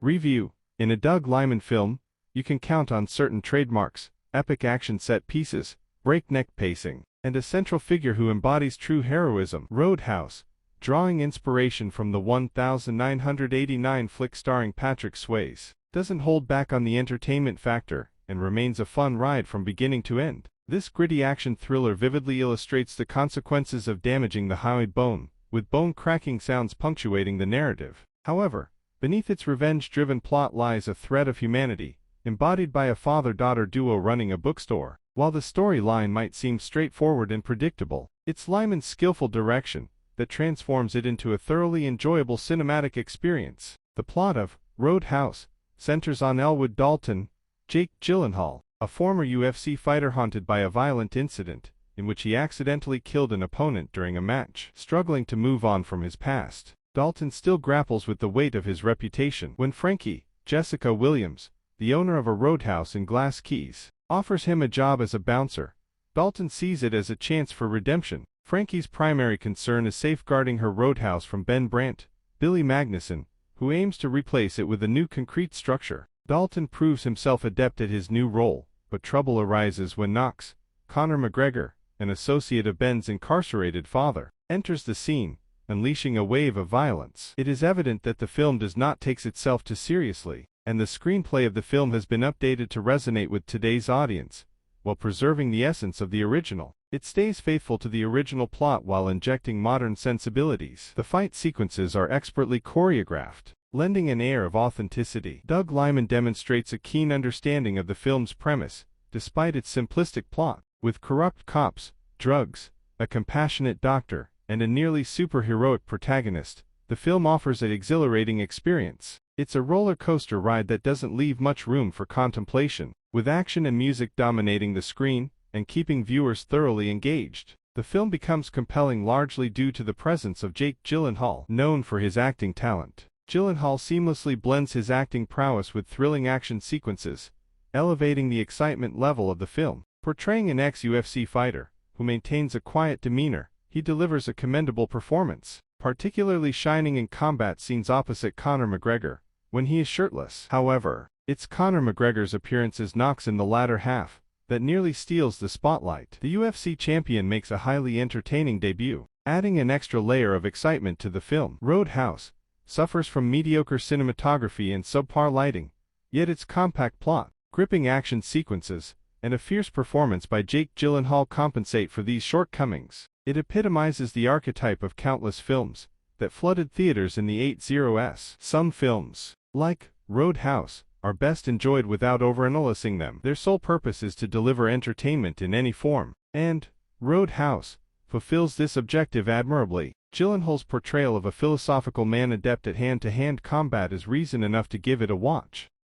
Review. In a Doug Liman film, you can count on certain trademarks: epic action set pieces, breakneck pacing, and a central figure who embodies true heroism. Roadhouse, drawing inspiration from the 1989 flick starring Patrick Swayze, doesn't hold back on the entertainment factor and remains a fun ride from beginning to end. This gritty action thriller vividly illustrates the consequences of damaging the hyoid bone, with bone-cracking sounds punctuating the narrative. However, beneath its revenge-driven plot lies a thread of humanity, embodied by a father-daughter duo running a bookstore. While the storyline might seem straightforward and predictable, it's Liman's skillful direction that transforms it into a thoroughly enjoyable cinematic experience. The plot of Roadhouse centers on Elwood Dalton, Jake Gyllenhaal, a former UFC fighter haunted by a violent incident in which he accidentally killed an opponent during a match. Struggling to move on from his past, Dalton still grapples with the weight of his reputation when Frankie, Jessica Williams, the owner of a roadhouse in Glass Keys, offers him a job as a bouncer. Dalton sees it as a chance for redemption. Frankie's primary concern is safeguarding her roadhouse from Ben Brandt, Billy Magnuson, who aims to replace it with a new concrete structure. Dalton proves himself adept at his new role, but trouble arises when Knox, Conor McGregor, an associate of Ben's incarcerated father, enters the scene, unleashing a wave of violence. It is evident that the film does not take itself too seriously, and the screenplay of the film has been updated to resonate with today's audience, while preserving the essence of the original. It stays faithful to the original plot while injecting modern sensibilities. The fight sequences are expertly choreographed, lending an air of authenticity. Doug Liman demonstrates a keen understanding of the film's premise, despite its simplistic plot. With corrupt cops, drugs, a compassionate doctor, and a nearly superheroic protagonist, the film offers an exhilarating experience. It's a roller coaster ride that doesn't leave much room for contemplation, with action and music dominating the screen and keeping viewers thoroughly engaged. The film becomes compelling largely due to the presence of Jake Gyllenhaal, known for his acting talent. Gyllenhaal seamlessly blends his acting prowess with thrilling action sequences, elevating the excitement level of the film. Portraying an ex-UFC fighter who maintains a quiet demeanor, he delivers a commendable performance, particularly shining in combat scenes opposite Conor McGregor, when he is shirtless. However, it's Conor McGregor's appearance as Knox in the latter half that nearly steals the spotlight. The UFC champion makes a highly entertaining debut, adding an extra layer of excitement to the film. Roadhouse suffers from mediocre cinematography and subpar lighting, yet its compact plot, gripping action sequences, and a fierce performance by Jake Gyllenhaal compensate for these shortcomings. It epitomizes the archetype of countless films that flooded theaters in the 80s. Some films, like Roadhouse, are best enjoyed without overanalyzing them. Their sole purpose is to deliver entertainment in any form, and Roadhouse fulfills this objective admirably. Gyllenhaal's portrayal of a philosophical man adept at hand-to-hand combat is reason enough to give it a watch.